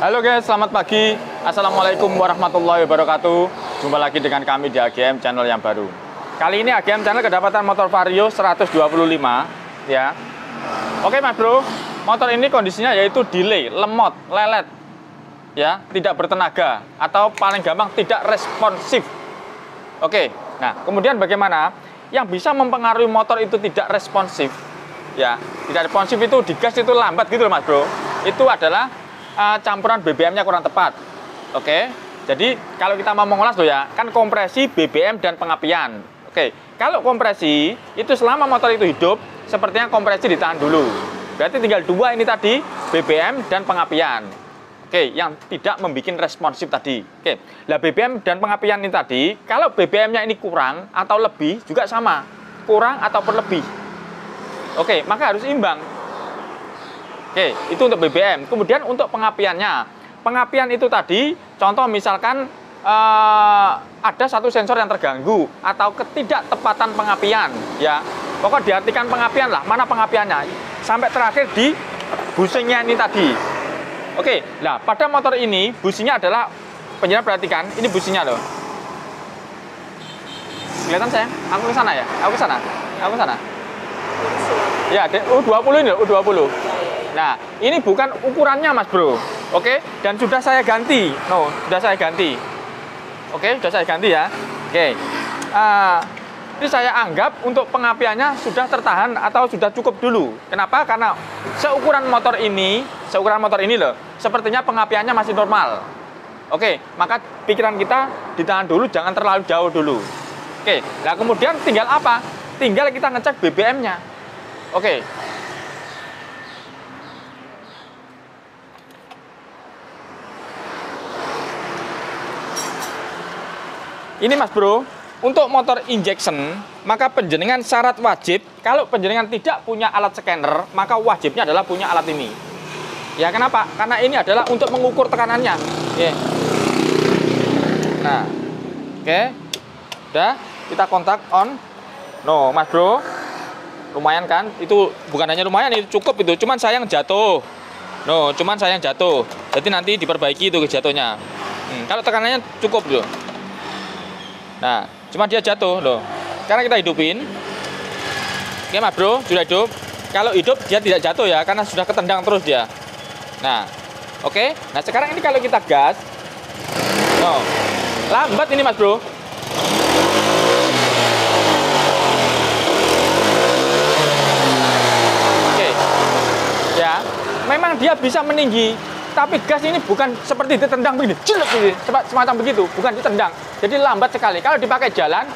Halo guys, selamat pagi. Assalamualaikum warahmatullahi wabarakatuh. Jumpa lagi dengan kami di AGM Channel yang baru. Kali ini AGM Channel kedapatan motor Vario 125 ya. Oke Mas Bro, motor ini kondisinya yaitu delay, lemot, lelet ya, tidak bertenaga atau paling gampang tidak responsif. Oke, nah kemudian bagaimana yang bisa mempengaruhi motor itu tidak responsif ya? Tidak responsif itu digas itu lambat gitu loh Mas Bro. Itu adalah campuran BBM-nya kurang tepat. Oke, jadi kalau kita mau mengulas tuh ya, kan kompresi, BBM, dan pengapian. Oke, kalau kompresi itu selama motor itu hidup, sepertinya kompresi ditahan dulu. Berarti tinggal dua ini tadi, BBM dan pengapian. Oke, yang tidak membuat responsif tadi. Oke, lah BBM dan pengapian ini tadi, kalau BBM-nya ini kurang atau lebih juga sama, kurang ataupun lebih. Oke, maka harus imbang. Oke, itu untuk BBM. Kemudian untuk pengapiannya. Pengapian itu tadi, contoh misalkan ada satu sensor yang terganggu atau ketidaktepatan pengapian, ya. Pokok diartikan pengapian lah, mana pengapiannya? Sampai terakhir di bushingnya ini tadi. Oke, nah pada motor ini bushingnya adalah, penjenengan perhatikan, ini bushingnya loh. Kelihatan saya? Aku ke sana ya? Aku ke sana? Aku ke sana? Ya, U20 ini loh, U20. Nah, ini bukan ukurannya Mas Bro. Oke, dan sudah saya ganti. No, sudah saya ganti. Oke, sudah saya ganti ya. Oke. Ini saya anggap untuk pengapiannya sudah tertahan atau sudah cukup dulu. Kenapa? Karena seukuran motor ini loh, sepertinya pengapiannya masih normal. Oke, maka pikiran kita ditahan dulu, jangan terlalu jauh dulu. Oke, nah kemudian tinggal apa? Tinggal kita ngecek BBM-nya. Oke. Ini Mas Bro, untuk motor injection, maka penjenengan syarat wajib, kalau penjenengan tidak punya alat scanner, maka wajibnya adalah punya alat ini. Ya kenapa? Karena ini adalah untuk mengukur tekanannya. Oke. Nah, oke. Udah, kita kontak on. No, Mas Bro, lumayan kan? Itu bukan hanya lumayan, itu cukup itu. Cuman sayang jatuh. No, cuman sayang jatuh. Jadi nanti diperbaiki itu jatuhnya. Kalau tekanannya cukup loh. Nah, cuma dia jatuh loh. Sekarang kita hidupin. Oke Mas Bro, sudah hidup. Kalau hidup dia tidak jatuh ya, karena sudah ketendang terus dia. Nah, oke. Nah sekarang ini kalau kita gas, no, lambat ini Mas Bro. Oke, ya, memang dia bisa meninggi. Tapi gas ini bukan seperti ditendang begini, jelek begini, semacam begitu, bukan ditendang. Jadi lambat sekali. Kalau dipakai jalan,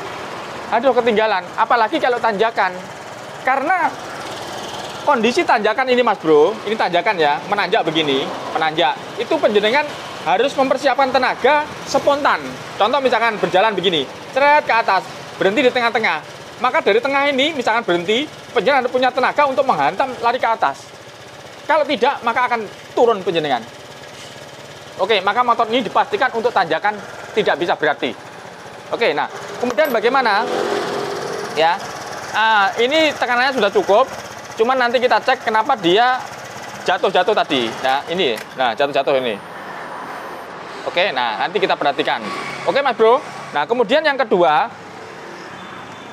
aduh ketinggalan. Apalagi kalau tanjakan. Karena kondisi tanjakan ini Mas Bro, ini tanjakan ya, menanjak begini, menanjak. Itu penjenengan harus mempersiapkan tenaga spontan. Contoh misalkan berjalan begini, ceret ke atas, berhenti di tengah-tengah. Maka dari tengah ini, misalkan berhenti, penjenengan punya tenaga untuk menghantam lari ke atas. Kalau tidak, maka akan turun penjenengan. Oke, maka motor ini dipastikan untuk tanjakan tidak bisa berarti. Oke, nah, kemudian bagaimana? Ya, ini tekanannya sudah cukup. Cuman nanti kita cek kenapa dia jatuh-jatuh tadi. Nah, ini, nah jatuh-jatuh ini. Oke, nah nanti kita perhatikan. Oke, Mas Bro. Nah, kemudian yang kedua,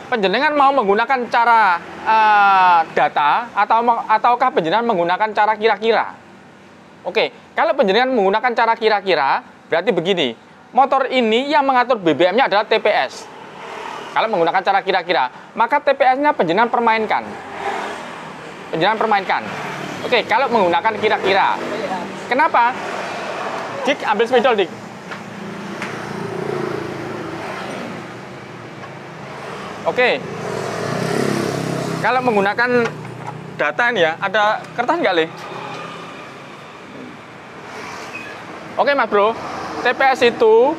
penjenengan mau menggunakan cara data ataukah penjenengan menggunakan cara kira-kira? Oke, kalau penjenengan menggunakan cara kira-kira, berarti begini, motor ini yang mengatur BBM-nya adalah TPS. Kalau menggunakan cara kira-kira, maka TPS-nya penjenengan permainkan. Penjenengan permainkan. Oke, kalau menggunakan kira-kira. Kenapa? Dik, ambil spidol, Dik. Oke, kalau menggunakan data ini ya, ada kertas nggak, Le? Oke Mas Bro, TPS itu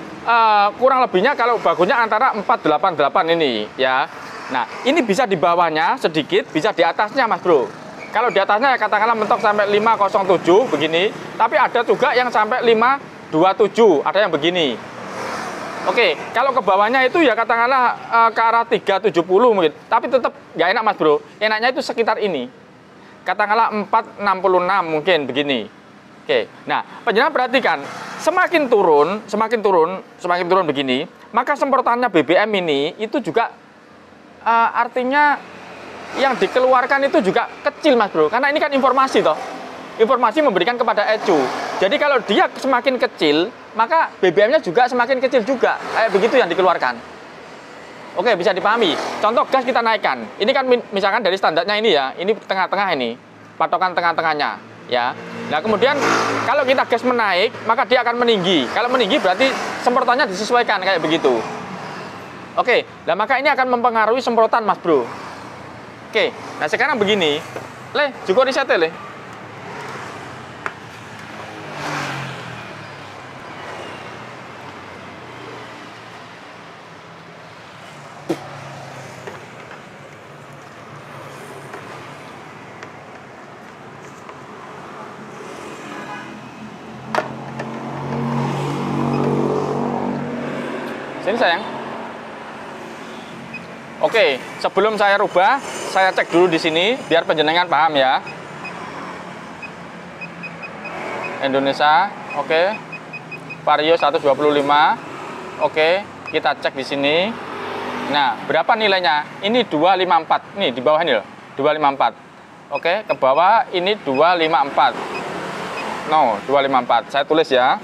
kurang lebihnya kalau bagusnya antara 488 ini ya. Nah, ini bisa di bawahnya sedikit, bisa di atasnya Mas Bro. Kalau di atasnya ya katakanlah mentok sampai 507 begini, tapi ada juga yang sampai 527, ada yang begini. Oke, kalau ke bawahnya itu ya katakanlah ke arah 370 mungkin. Tapi tetap nggak enak Mas Bro. Enaknya itu sekitar ini. Katakanlah 466 mungkin begini. Oke, nah penjenengan perhatikan, semakin turun begini, maka semprotannya BBM ini itu juga artinya yang dikeluarkan itu juga kecil Mas Bro, karena ini kan informasi toh, informasi memberikan kepada ECU. Jadi kalau dia semakin kecil, maka BBM-nya juga semakin kecil juga, kayak begitu yang dikeluarkan. Oke, bisa dipahami. Contoh gas kita naikkan, ini kan misalkan dari standarnya ini ya, ini tengah-tengah ini, patokan tengah-tengahnya, ya. Nah kemudian kalau kita gas menaik, maka dia akan meninggi. Kalau meninggi berarti semprotannya disesuaikan kayak begitu. Oke, nah maka ini akan mempengaruhi semprotan Mas Bro. Oke, nah sekarang begini, juga riset le. Sini sayang. Oke, sebelum saya rubah, saya cek dulu di sini biar penjenengan paham ya. Indonesia, oke. Vario 125. Oke, kita cek di sini. Nah, berapa nilainya? Ini 254. Nih di bawah ini loh, 254. Oke, ke bawah ini 254. No, 254. Saya tulis ya.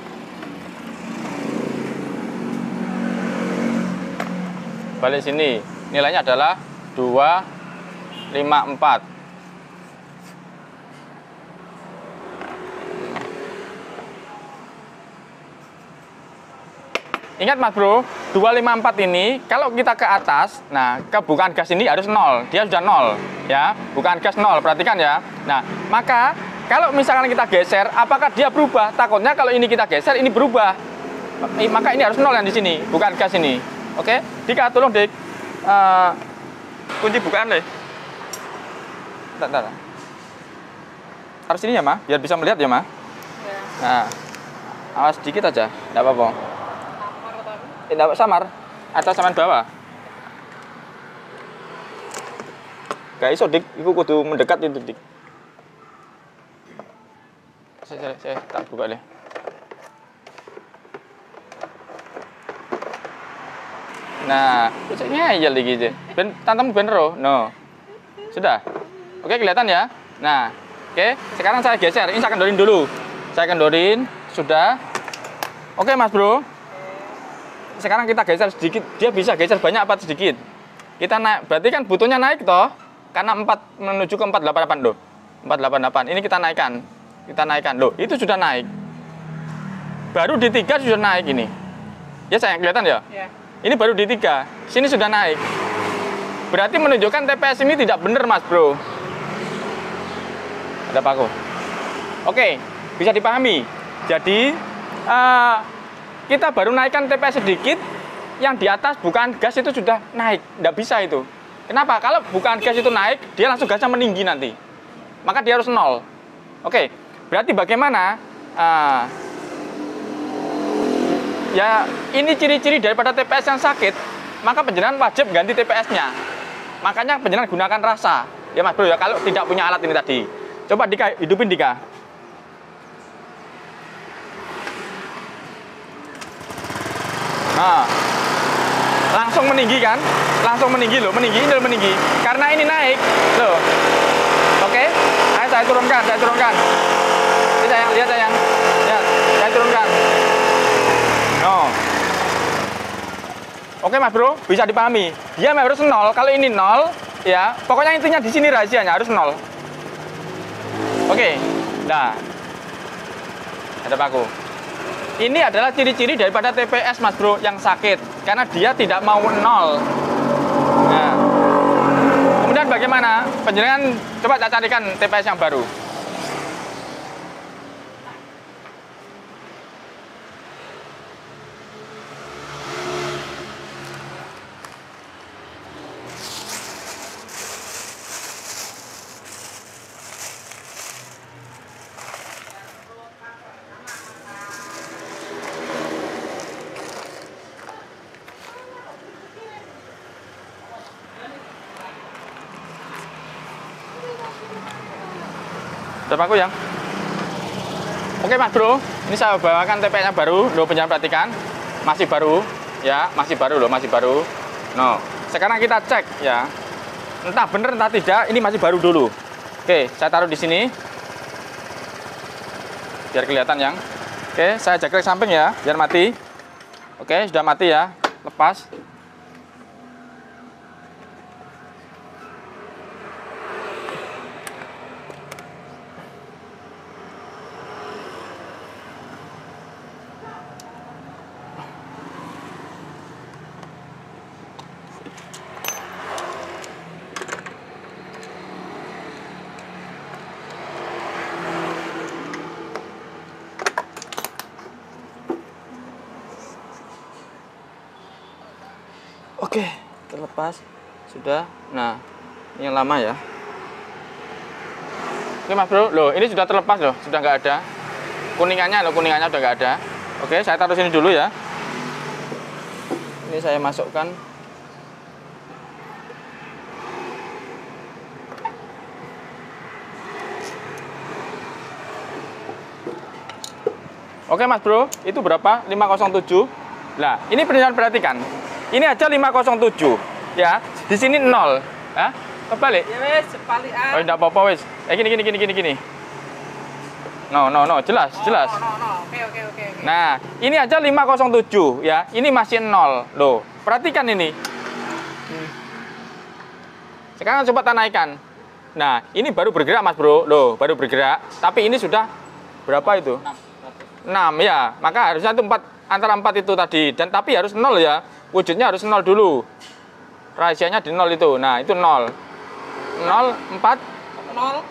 Balik sini, nilainya adalah 254. Ingat Mas Bro, 254 ini kalau kita ke atas, nah kebukaan gas ini harus 0, dia sudah 0 ya, bukan gas 0, perhatikan ya. Nah, maka kalau misalkan kita geser, apakah dia berubah? Takutnya kalau ini kita geser, ini berubah. Maka ini harus 0 yang di sini, bukan gas ini. Oke, Dika tolong Dik, kunci bukaan deh. Bentar. Harus ini ya Ma, biar bisa melihat ya Ma. Ya. Nah, awas sedikit aja, tidak apa-apa. Tidak samar, atas sama bawah. Gak iso Dik, itu kudu mendekat itu Dik. Saya tak buka deh. Nah, kecilnya aja lagi gitu. Tantamu bener loh. No. Sudah. Oke, kelihatan ya. Nah, oke. Sekarang saya geser. Ini saya kendorin dulu. Saya kendorin. Sudah. Oke, Mas Bro. Sekarang kita geser sedikit. Dia bisa geser banyak apa sedikit? Kita naik. Berarti kan butuhnya naik toh. Karena 4 menuju ke 488 loh. 488. Ini kita naikkan. Kita naikkan. Loh, itu sudah naik. Baru di 3 sudah naik ini. Ya, sayang, kelihatan ya? Iya. Ini baru di 3, sini sudah naik. Berarti menunjukkan TPS ini tidak benar Mas Bro. Ada paku. Oke, bisa dipahami. Jadi kita baru naikkan TPS sedikit, yang di atas bukan gas itu sudah naik. Tidak bisa itu. Kenapa? Kalau bukan gas itu naik, dia langsung gasnya meninggi nanti. Maka dia harus 0. Oke, berarti bagaimana? Ya, ini ciri-ciri daripada TPS yang sakit, maka penjenengan wajib ganti TPS-nya. Makanya penjenengan gunakan rasa. Ya Mas Bro ya, kalau tidak punya alat ini tadi. Coba Dika, hidupin Dika. Nah, langsung meninggi kan? Langsung meninggi loh, meninggi, ini loh meninggi. Karena ini naik, loh. Oke, ayo saya turunkan. Ini sayang, lihat sayang. Lihat, saya turunkan. No. Oke Mas Bro, bisa dipahami. Dia harus 0. Kalau ini 0, ya, pokoknya intinya di sini rahasianya harus 0. Oke. Nah. Ada paku. Ini adalah ciri-ciri daripada TPS Mas Bro yang sakit karena dia tidak mau 0. Nah. Kemudian bagaimana? Penjenengan coba carikan TPS yang baru. Ada paku yang? Oke Mas Bro, ini saya bawakan TPS-nya baru. Loh, penjelasan perhatikan. Masih baru, ya, masih baru loh, masih baru. No, sekarang kita cek ya. Entah bener entah tidak, ini masih baru dulu. Oke, saya taruh di sini. Biar kelihatan yang. Oke, saya jakrek samping ya, biar mati. Oke, sudah mati ya. Lepas. Oke, terlepas sudah. Nah, ini yang lama ya. Oke Mas Bro, loh ini sudah terlepas loh, sudah nggak ada kuningannya loh, kuningannya udah nggak ada. Oke, saya taruh sini dulu ya. Ini saya masukkan. Oke Mas Bro, itu berapa? 507. Nah, ini perhatikan. Ini aja 507 ya. Di sini 0. Hah? Kebalik. Ya wes, balikan. Oh, enggak apa-apa wes. Gini. No, jelas. Oke. Nah, ini aja 507 ya. Ini masih 0. Loh, perhatikan ini. Sekarang coba naikkan. Nah, ini baru bergerak Mas Bro. Loh, baru bergerak. Tapi ini sudah berapa itu? 6 ya. Maka harusnya itu 4, antara 4 itu tadi. Dan tapi harus 0 ya. Wujudnya harus 0 dulu. Rahasianya di 0 itu. Nah, itu 0. 0, 4. 0.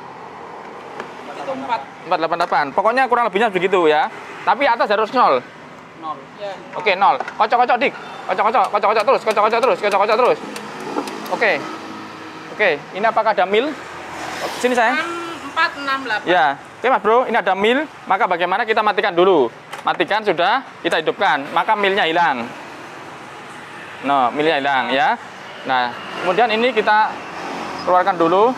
Itu 4. 488. Pokoknya kurang lebihnya begitu ya. Tapi atas harus 0. 0. Ya. Oke, 0. Kocok-kocok, Dik. Kocok-kocok terus. Oke, ini apakah ada mil? Sini sayang. 4, 6, 8. Ya. Oke, Mas Bro, ini ada mil. Maka bagaimana kita matikan dulu? Matikan sudah, kita hidupkan. Maka milnya hilang. No, milnya hilang ya. Nah, kemudian ini kita keluarkan dulu.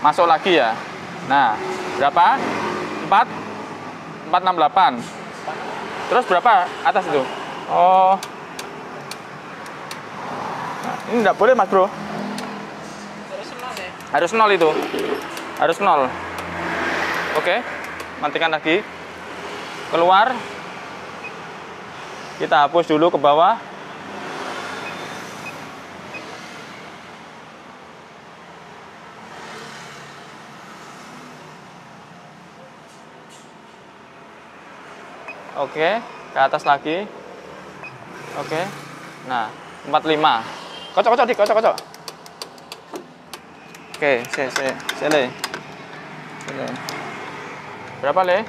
Masuk lagi ya. Nah, berapa? 4 468. Terus berapa atas itu? Oh. Nah, ini enggak boleh Mas Bro. Harus 0 ya. Harus 0 itu. Harus 0. Oke. Matikan lagi. Keluar. Kita hapus dulu ke bawah. Oke, ke atas lagi. Oke. Nah, 45. Kocok, Dik, kocok. Oke, sele. Berapa, Le?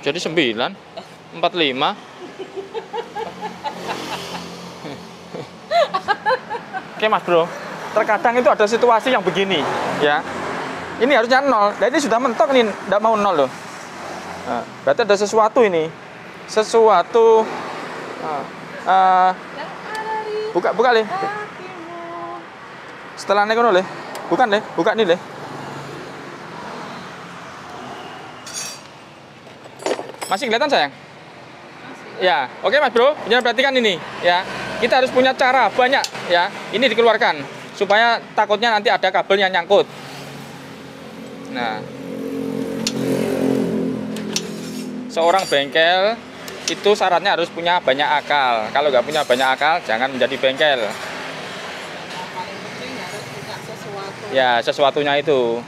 Jadi 9, 45. Oke Mas Bro, terkadang itu ada situasi yang begini ya. Ini harusnya 0, dan ini sudah mentok nih, tidak mau 0 loh. Nah, berarti ada sesuatu ini. Sesuatu. Buka Le. Setelah naik Le. Bukan Le, buka nih Le. Masih kelihatan sayang? Masih. Ya, oke Mas Bro, jangan perhatikan ini ya. Kita harus punya cara banyak ya. Ini dikeluarkan supaya takutnya nanti ada kabel yang nyangkut. Nah, seorang bengkel itu syaratnya harus punya banyak akal. Kalau nggak punya banyak akal, jangan menjadi bengkel. Yang paling penting harus punya sesuatu. Ya, sesuatunya itu.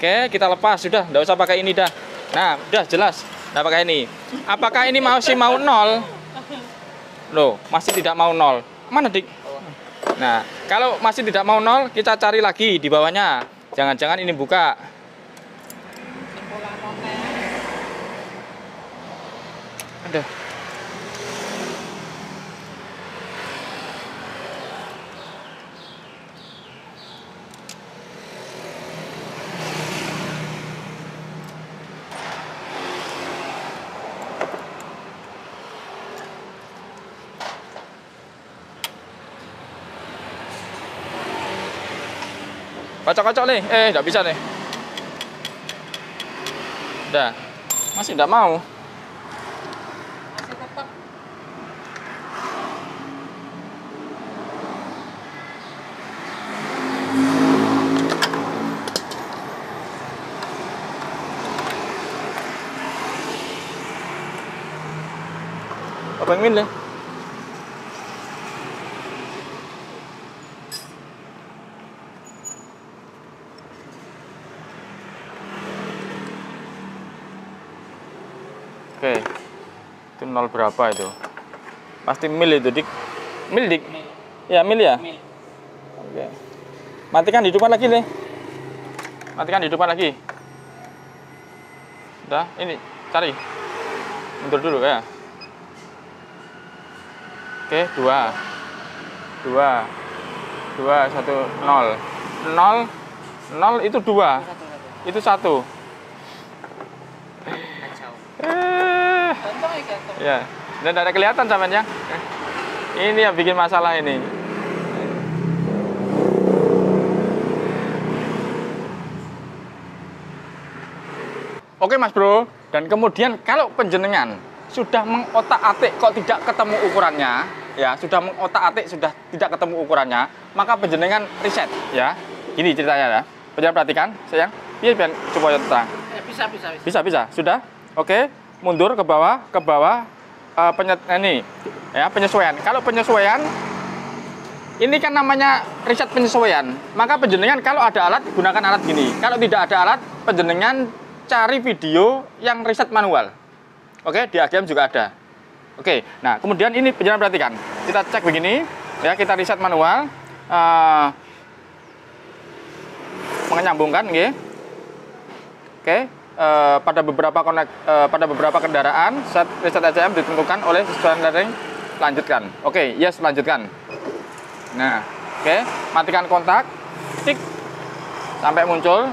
Oke, kita lepas sudah, nggak usah pakai ini dah. Nah, udah jelas, nggak pakai ini. Apakah ini masih mau 0? Loh, masih tidak mau 0. Mana Dik? Nah, kalau masih tidak mau 0, kita cari lagi di bawahnya. Jangan-jangan ini buka. Aduh. Kocok-kocok nih. Nggak bisa nih. Udah. Masih nggak mau. Masih tetap. Apa yang ini? Oke, itu 0 berapa itu? Pasti mil itu, Dik. Mil, Dik? Mil. Ya, mil ya? Mil. Oke. Matikan hidupkan lagi, nih. Matikan hidupkan lagi. Udah, ini, cari. Mundur dulu ya. Oke, 2, 1, 0. 0 itu 2. Itu 1. Kacau. Gantong ya gantong. Ya, dan tidak ada kelihatan samanya. Ini yang bikin masalah ini. Oke Mas Bro, dan kemudian kalau penjenengan sudah mengotak-atik kok tidak ketemu ukurannya, ya sudah mengotak-atik sudah tidak ketemu ukurannya, maka penjenengan reset ya. Ini ceritanya ya. Penjenengan perhatikan, sayang. Iya, biar coba terang. Bisa. Sudah? Oke, mundur ke bawah, penyesuaian. Kalau penyesuaian, ini kan namanya reset penyesuaian. Maka penjenengan kalau ada alat, gunakan alat gini. Kalau tidak ada alat, penjenengan cari video yang reset manual. Oke, di AGM juga ada. Oke, nah kemudian ini penjenengan perhatikan. Kita cek begini, ya kita reset manual. Menyambungkan, oke. Oke. Pada beberapa kendaraan set reset AGM ditentukan oleh sesuai learning. Lanjutkan. Oke, yes, lanjutkan. Nah, oke, matikan kontak, tik sampai muncul.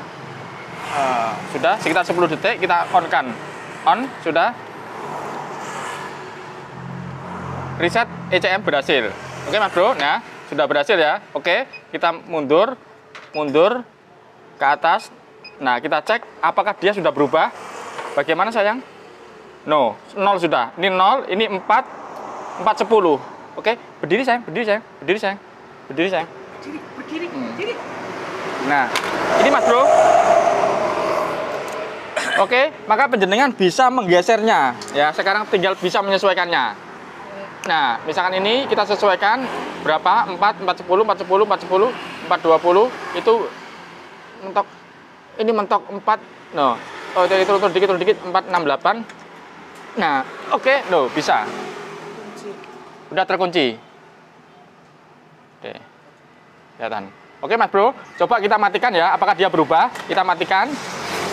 Sudah sekitar 10 detik kita on-kan. On, sudah. Reset ECM berhasil. Oke Mas Bro, nah sudah berhasil ya. Oke, kita mundur ke atas. Nah, kita cek apakah dia sudah berubah. Bagaimana sayang? No, 0 sudah. Ini 0, ini 4, 10. Oke, berdiri sayang. Berdiri. Nah, ini Mas Bro. Oke, maka penjenengan bisa menggesernya. Ya, sekarang tinggal bisa menyesuaikannya. Nah, misalkan ini kita sesuaikan berapa? 4, 10, 20. Itu mentok. Ini mentok 4. No. Oh, jadi turun dikit 4, 6, 8. Nah, oke, no, bisa. Udah terkunci. Oke. Kelihatan. Oke, Mas Bro, coba kita matikan ya. Apakah dia berubah? Kita matikan.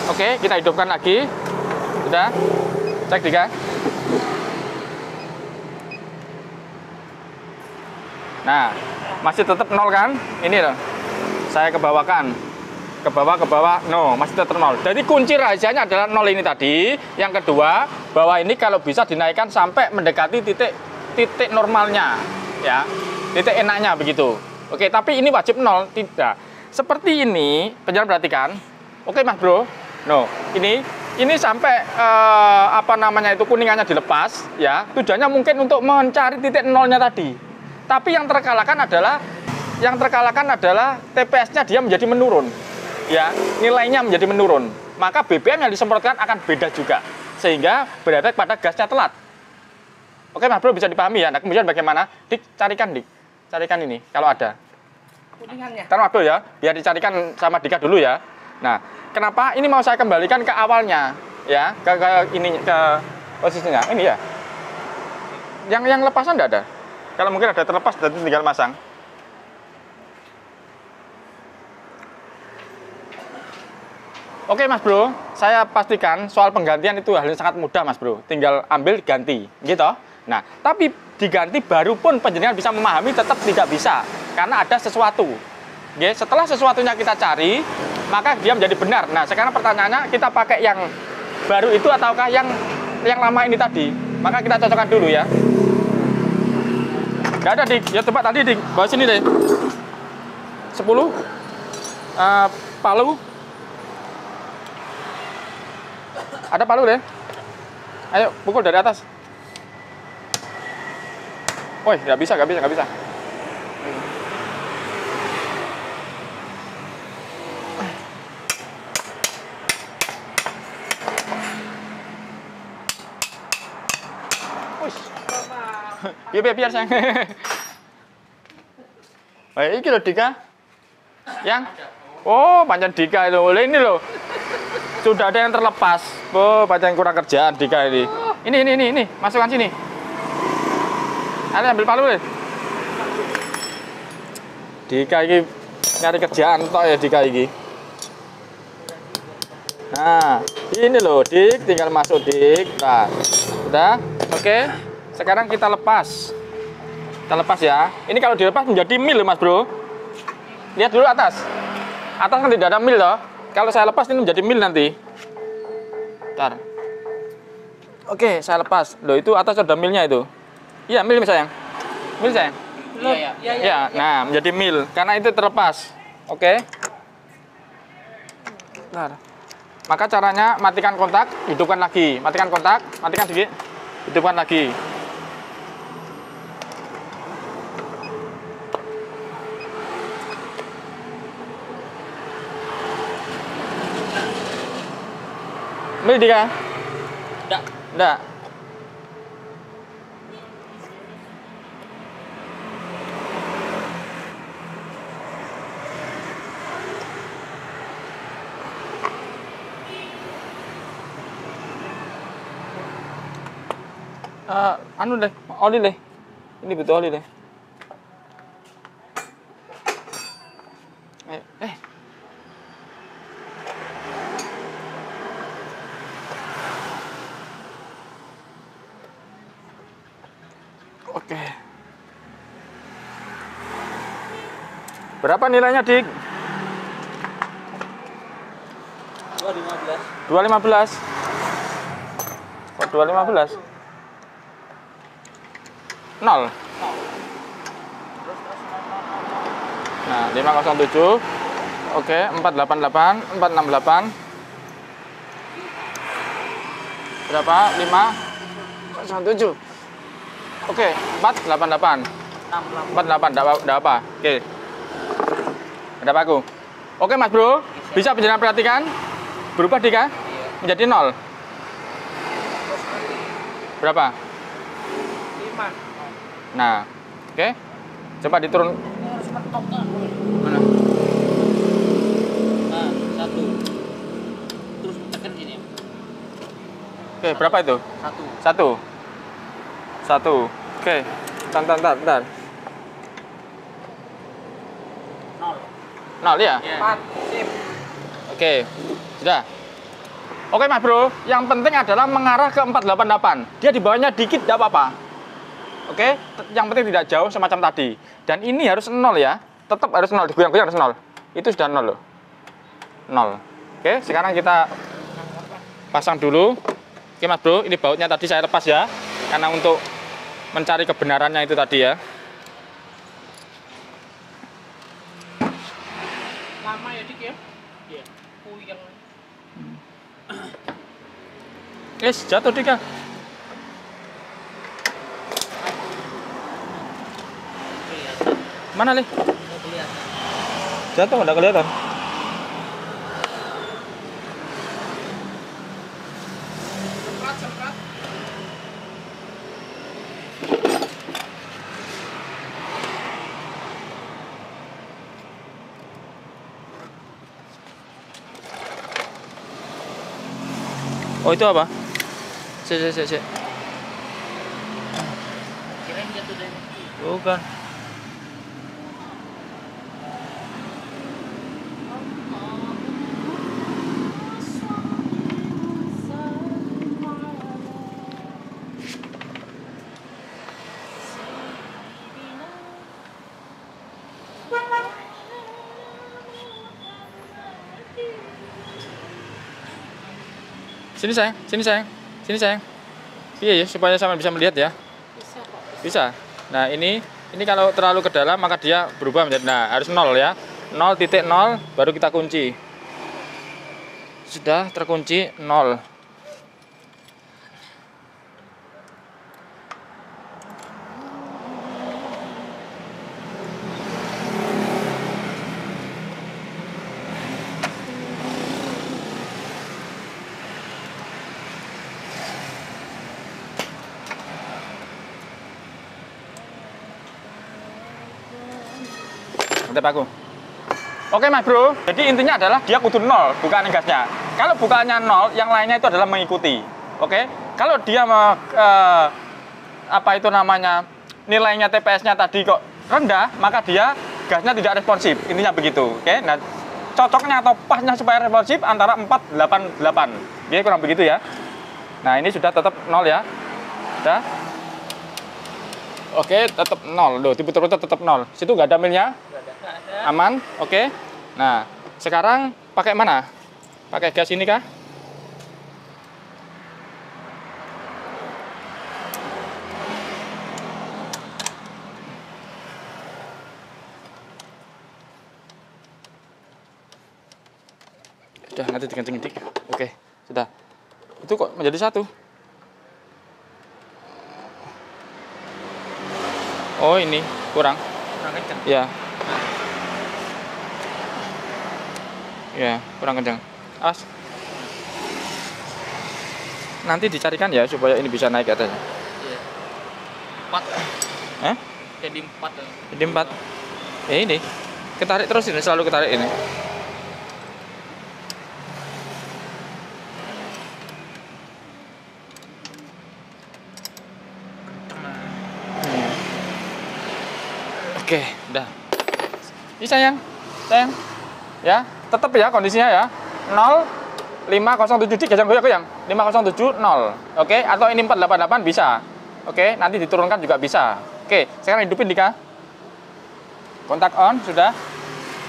Oke, kita hidupkan lagi. Sudah. Cek juga. Nah, masih tetap 0 kan? Ini loh. Saya kebawakan. Ke bawah. No, masih tetap 0. Jadi kunci rahasianya adalah 0 ini tadi. Yang kedua, bahwa ini kalau bisa dinaikkan sampai mendekati titik normalnya, ya. Titik enaknya begitu. Oke, tapi ini wajib 0, tidak. Seperti ini, penjelasan perhatikan. Oke, Mas Bro. No, ini sampai kuningannya dilepas, ya. Tujuannya mungkin untuk mencari titik nolnya tadi. Tapi yang terkalahkan adalah TPS-nya dia menjadi menurun, ya. Nilainya menjadi menurun. Maka BBM yang disemprotkan akan beda juga, sehingga berefek pada gasnya telat. Oke, Mas Bro, bisa dipahami ya. Nah, kemudian bagaimana? Carikan ini kalau ada. Kuningannya. Ntar Mas Bro ya, biar dicarikan sama Dika dulu ya. Nah, kenapa ini mau saya kembalikan ke awalnya, ya, ke posisinya ini ya. Yang lepasan enggak ada. Kalau mungkin ada terlepas, dan tinggal masang. Oke Mas Bro, saya pastikan soal penggantian itu hal yang sangat mudah Mas Bro. Tinggal ambil ganti, gitu. Nah, tapi diganti baru pun penjenengan bisa memahami tetap tidak bisa, karena ada sesuatu. Oke, setelah sesuatunya kita cari, maka dia menjadi benar. Nah, sekarang pertanyaannya kita pakai yang baru itu ataukah yang lama ini tadi? Maka kita cocokkan dulu ya. Nggak ada, Dik. Ya coba tadi, Dik. Bawa sini deh. 10. palu. Ada palu deh. Ayo pukul dari atas. Woi, nggak bisa. Biar sayang. Baik, ini loh Dika. Yang? Oh, pancen Dika itu. Ini loh. Sudah ada yang terlepas. Oh, pancen kurang kerjaan Dika ini. Ini. Masukkan sini. Ada ambil palu deh. Dika ini nyari kerjaan toh ya Dika ini. Nah, ini loh Dik, tinggal masuk Dik. Nah, udah. Oke. Sekarang kita lepas. Kita lepas ya. Ini kalau dilepas menjadi mil Mas Bro. Lihat dulu atas. Atas kan tidak ada mil loh. Kalau saya lepas ini menjadi mil nanti. Bentar. Oke, saya lepas. Loh, itu atas ada milnya itu. Iya, mil sayang. Mil sayang. Iya. Nah, menjadi mil karena itu terlepas. Oke. Bentar. Maka caranya matikan kontak, hidupkan lagi. Matikan kontak, matikan sedikit. Hidupkan lagi. Mil Dika? Enggak. Anu deh, oli deh. Ini butuh oli deh. Oke. Berapa nilainya, Dik? 215. 215. Kok 215? 0. Nah, 507. Oke, 488, 468. Berapa? 507. Oke, 488. 48, enggak apa. Oke. Ada apa aku? Oke, Mas Bro. Bisa penjelasan perhatikan? Berubah Dika? Menjadi 0. Berapa? 5. Nah, oke. Coba diturun. Mana? Nah, 1. Terus tekan sini. Oke, berapa itu? 1. 1. Oke. Bentar. 0 ya? 4. Sip. Oke. Sudah. Oke, Mas Bro. Yang penting adalah mengarah ke 488. Dia di bawahnya dikit tidak apa-apa. Oke, yang penting tidak jauh semacam tadi. Dan ini harus 0 ya. Tetap harus 0, digoyang-goyang harus 0. Itu sudah 0 loh. 0. Oke, sekarang kita pasang dulu. Oke, Mas Bro, ini bautnya tadi saya lepas ya. Karena untuk mencari kebenarannya itu tadi ya. Lama ya, Dik ya? Iya. Puyeng. Jatuh Dika. Mana nih? Jatuh nggak kelihatan. Semprot. Oh, itu apa? Cek. Kirain jatuh dari. Bukan. Sini sayang. Iya ya, supaya sama bisa melihat ya. Bisa kok. Bisa. Nah, ini kalau terlalu ke dalam maka dia berubah menjadi, nah, harus 0 ya. 0.0 baru kita kunci. Sudah terkunci 0. Mantap aku. Oke Mas Bro, jadi intinya adalah dia kudu 0 bukaan gasnya. Kalau bukaannya 0, yang lainnya itu adalah mengikuti. Oke, kalau dia apa itu namanya, nilainya TPS-nya tadi kok rendah, maka dia gasnya tidak responsif. Intinya begitu. Oke, nah cocoknya atau pasnya supaya responsif antara 488. Oke, kurang begitu ya. Nah ini sudah tetap 0 ya. Sudah. Oke, tetap 0. Loh, diputar-putar tetap 0. Situ nggak ada milnya? Aman, oke. Nah, sekarang pakai mana? Pakai gas ini kah? Sudah, nanti dikencengin dikit. Oke, sudah. Itu kok menjadi satu? Oh, ini kurang. Kurang kencang. Ya. Ya, kurang kencang. Awas. Nanti dicarikan ya supaya ini bisa naik ke atas. Iya. 4. Jadi 4. Jadi 4. Ini. Ketarik terus ini, selalu ketarik ini. Oke, udah. Ini sayang. Ya, tetap ya kondisinya ya. 0 507 digeser goyang. 507 0. Oke, atau ini 488 bisa. Oke, nanti diturunkan juga bisa. Oke, sekarang hidupin Dika. Kontak on sudah.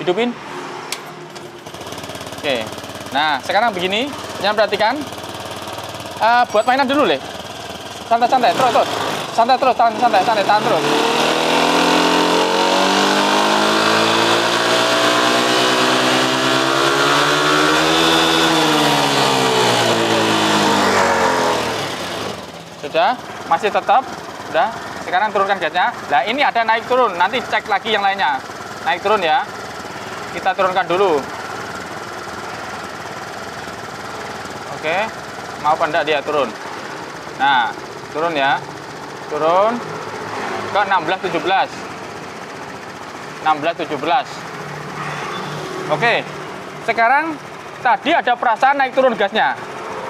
Hidupin. Oke. Nah, sekarang begini, jangan perhatikan. Buat mainan dulu, Le. Santai-santai, terus. Santai terus, santai, tahan terus. Sudah, masih tetap. Sudah, sekarang turunkan gasnya. Nah, ini ada naik turun, nanti cek lagi yang lainnya. Naik turun ya. Kita turunkan dulu. Oke, mau apa enggak dia turun. Nah, turun ya. Turun ke 16-17. Oke, sekarang tadi ada perasaan naik turun gasnya.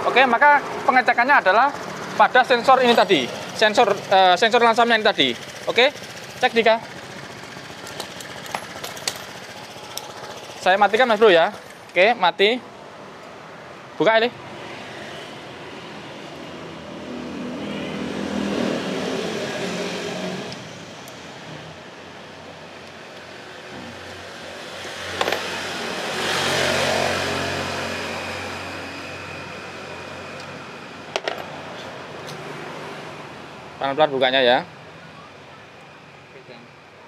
Oke, maka pengecekannya adalah pada sensor ini tadi, sensor lansamnya ini tadi. Oke, cek Dika. Saya matikan Mas Bro ya. Oke, mati. Buka ini. Pelan-pelan bukanya ya.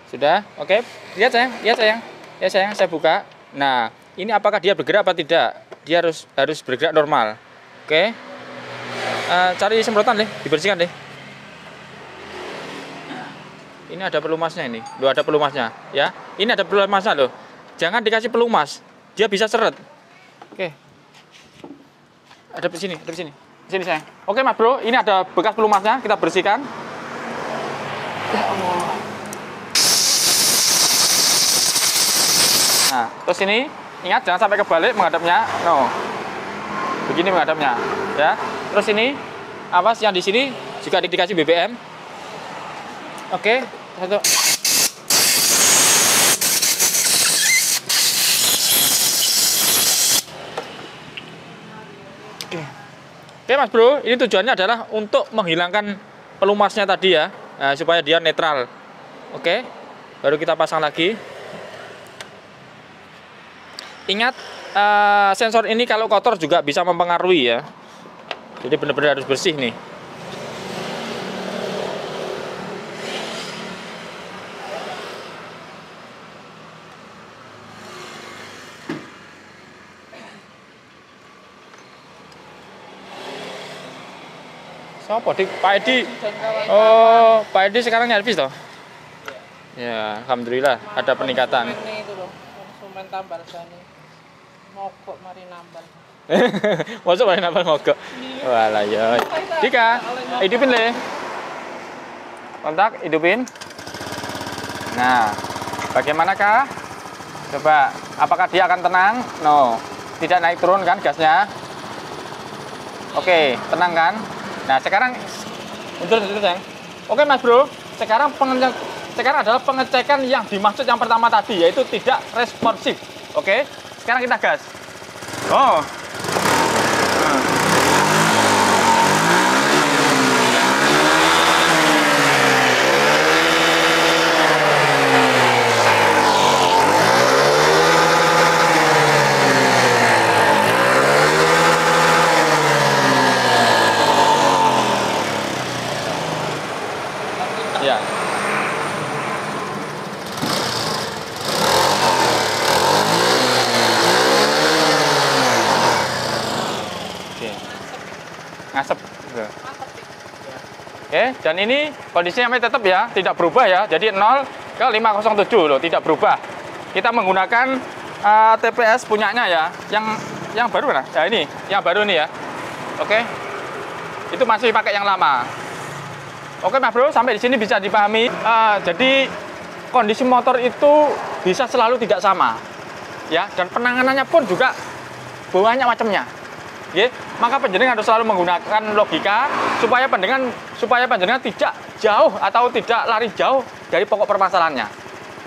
Sudah, oke. Lihat sayang. Ya sayang, saya buka. Nah, ini apakah dia bergerak apa tidak? Dia harus bergerak normal. Oke. Cari semprotan deh, dibersihkan deh. Ini ada pelumasnya ini. Loh, ada pelumasnya ya. Ini ada pelumasnya loh. Jangan dikasih pelumas. Dia bisa seret. Oke. Ada di sini, Sini sayang. Oke Mas Bro, ini ada bekas pelumasnya, kita bersihkan. Ya Allah. Nah, terus ini ingat jangan sampai kebalik menghadapnya. No. Begini menghadapnya, ya. Terus ini awas yang di sini juga dikasih BBM. Oke, satu. Oke Mas Bro, ini tujuannya adalah untuk menghilangkan pelumasnya tadi ya, nah, supaya dia netral. Oke, baru kita pasang lagi. Ingat, sensor ini kalau kotor juga bisa mempengaruhi ya. Jadi benar-benar harus bersih nih. Sopo di Pak Edi? Dan kawan-kawan. Oh, Pak Edi sekarang nyervis toh? Ya, alhamdulillah ada peningkatan. Konsumen itu loh, konsumen tambal sani. Mogok mari nambal. Masuk paling nambah mogok. Walah ya. Dika, hidupin le. Kontak, hidupin. Nah, bagaimanakah? Coba, apakah dia akan tenang? No, tidak naik turun kan gasnya? Oke, tenang kan? Nah, sekarang mundur situ, sayang. Oke, Mas Bro. Sekarang adalah pengecekan yang dimaksud yang pertama tadi, yaitu tidak responsif. Oke, sekarang kita gas. Oh. Ya. Oke. Ngasep. Oke, dan ini kondisinya masih tetap ya, tidak berubah ya. Jadi 0 ke 507 loh, tidak berubah. Kita menggunakan TPS punyanya ya, yang baru mana? Ya ini, yang baru nih ya. Oke. Itu masih pakai yang lama. Oke Mas Bro, sampai di sini bisa dipahami. Jadi kondisi motor itu bisa selalu tidak sama, ya. Dan penanganannya pun juga banyak macamnya. Ya, maka penjenengan harus selalu menggunakan logika supaya penjenengan tidak jauh atau tidak lari jauh dari pokok permasalahannya.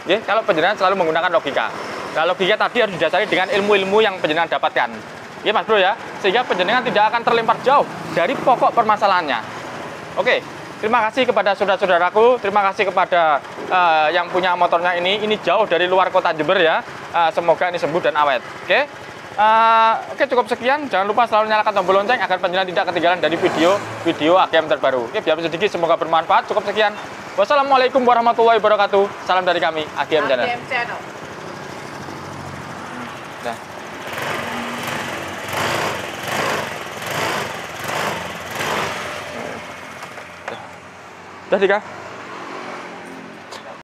Ya, kalau penjenengan selalu menggunakan logika. Nah, logika tadi harus didasari dengan ilmu-ilmu yang penjenengan dapatkan. Ya Mas Bro ya, sehingga penjenengan tidak akan terlempar jauh dari pokok permasalahannya. Oke. Terima kasih kepada saudara-saudaraku, terima kasih kepada yang punya motornya ini jauh dari luar kota Jember ya. Semoga ini sembuh dan awet. Oke, cukup sekian. Jangan lupa selalu nyalakan tombol lonceng agar penjenengan tidak ketinggalan dari video AGM terbaru. Oke, biar sedikit, semoga bermanfaat. Cukup sekian. Wassalamualaikum warahmatullahi wabarakatuh. Salam dari kami, AGM Channel. AGM Channel. Nah. Udah, Dika?